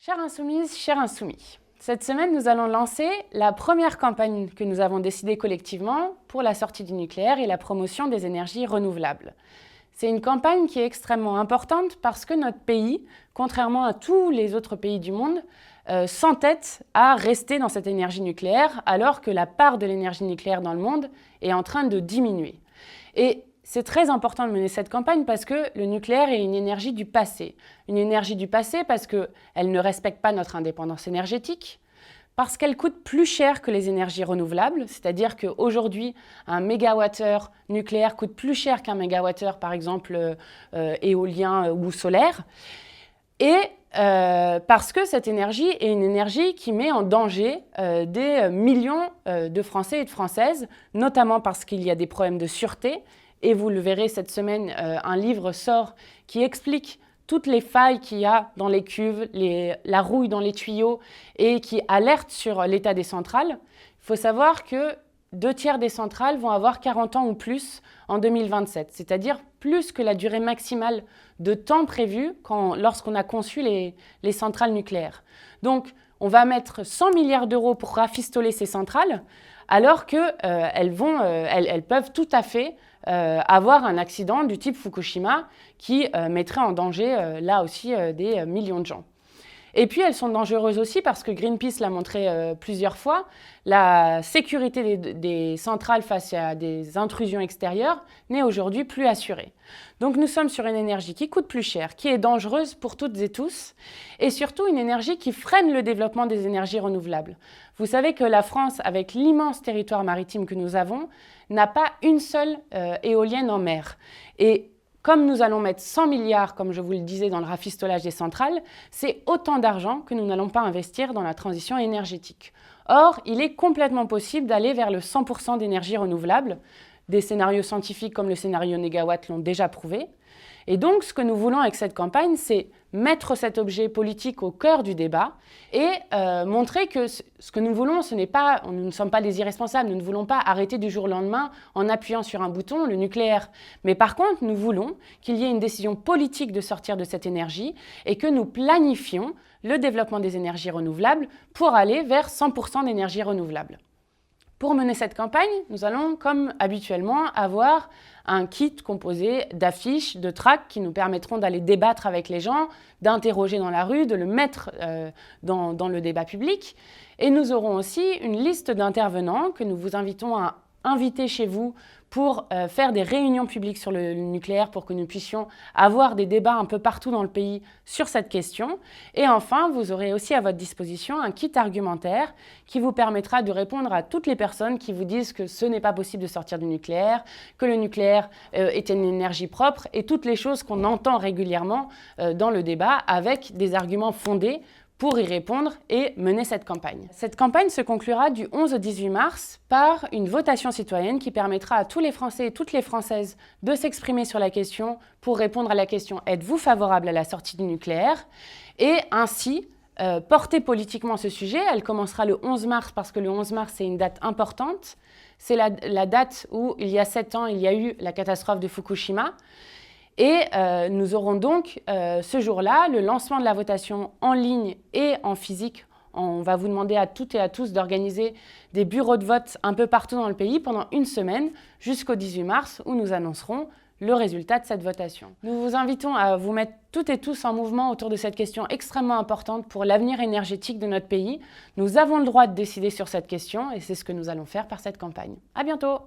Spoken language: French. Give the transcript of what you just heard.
Chères insoumises, chers insoumis, cette semaine, nous allons lancer la première campagne que nous avons décidée collectivement pour la sortie du nucléaire et la promotion des énergies renouvelables. C'est une campagne qui est extrêmement importante parce que notre pays, contrairement à tous les autres pays du monde, s'entête à rester dans cette énergie nucléaire alors que la part de l'énergie nucléaire dans le monde est en train de diminuer. Et c'est très important de mener cette campagne parce que le nucléaire est une énergie du passé. Une énergie du passé parce qu'elle ne respecte pas notre indépendance énergétique, parce qu'elle coûte plus cher que les énergies renouvelables, c'est-à-dire qu'aujourd'hui, un mégawattheure nucléaire coûte plus cher qu'un mégawattheure, par exemple, éolien ou solaire, et parce que cette énergie est une énergie qui met en danger des millions de Français et de Françaises, notamment parce qu'il y a des problèmes de sûreté. Et vous le verrez cette semaine, un livre sort qui explique toutes les failles qu'il y a dans les cuves, la rouille dans les tuyaux et qui alerte sur l'état des centrales. Il faut savoir que 2/3 des centrales vont avoir 40 ans ou plus en 2027, c'est-à-dire plus que la durée maximale de temps prévue lorsqu'on a conçu les centrales nucléaires. Donc, on va mettre 100 milliards d'euros pour rafistoler ces centrales, alors qu'elles peuvent tout à fait avoir un accident du type Fukushima qui mettrait en danger, là aussi, des millions de gens. Et puis, elles sont dangereuses aussi parce que Greenpeace l'a montré plusieurs fois, la sécurité des centrales face à des intrusions extérieures n'est aujourd'hui plus assurée. Donc, nous sommes sur une énergie qui coûte plus cher, qui est dangereuse pour toutes et tous, et surtout une énergie qui freine le développement des énergies renouvelables. Vous savez que la France, avec l'immense territoire maritime que nous avons, n'a pas une seule éolienne en mer. Et comme nous allons mettre 100 milliards, comme je vous le disais, dans le rafistolage des centrales, c'est autant d'argent que nous n'allons pas investir dans la transition énergétique. Or, il est complètement possible d'aller vers le 100% d'énergie renouvelable. Des scénarios scientifiques comme le scénario Négawatt l'ont déjà prouvé. Et donc, ce que nous voulons avec cette campagne, c'est mettre cet objet politique au cœur du débat et montrer que ce que nous voulons, nous ne sommes pas des irresponsables, nous ne voulons pas arrêter du jour au lendemain en appuyant sur un bouton le nucléaire. Mais par contre, nous voulons qu'il y ait une décision politique de sortir de cette énergie et que nous planifions le développement des énergies renouvelables pour aller vers 100% d'énergie renouvelable. Pour mener cette campagne, nous allons, comme habituellement, avoir un kit composé d'affiches, de tracts qui nous permettront d'aller débattre avec les gens, d'interroger dans la rue, de le mettre dans le débat public. Et nous aurons aussi une liste d'intervenants que nous vous invitons à inviter chez vous pour faire des réunions publiques sur le nucléaire pour que nous puissions avoir des débats un peu partout dans le pays sur cette question. Et enfin, vous aurez aussi à votre disposition un kit argumentaire qui vous permettra de répondre à toutes les personnes qui vous disent que ce n'est pas possible de sortir du nucléaire, que le nucléaire est une énergie propre et toutes les choses qu'on entend régulièrement dans le débat avec des arguments fondés pour y répondre et mener cette campagne. Cette campagne se conclura du 11 au 18 mars par une votation citoyenne qui permettra à tous les Français et toutes les Françaises de s'exprimer sur la question pour répondre à la question « Êtes-vous favorable à la sortie du nucléaire ?» et ainsi porter politiquement ce sujet. Elle commencera le 11 mars parce que le 11 mars, c'est une date importante. C'est la date où, il y a 7 ans, il y a eu la catastrophe de Fukushima. Et nous aurons donc ce jour-là le lancement de la votation en ligne et en physique. On va vous demander à toutes et à tous d'organiser des bureaux de vote un peu partout dans le pays pendant une semaine jusqu'au 18 mars où nous annoncerons le résultat de cette votation. Nous vous invitons à vous mettre toutes et tous en mouvement autour de cette question extrêmement importante pour l'avenir énergétique de notre pays. Nous avons le droit de décider sur cette question et c'est ce que nous allons faire par cette campagne. À bientôt!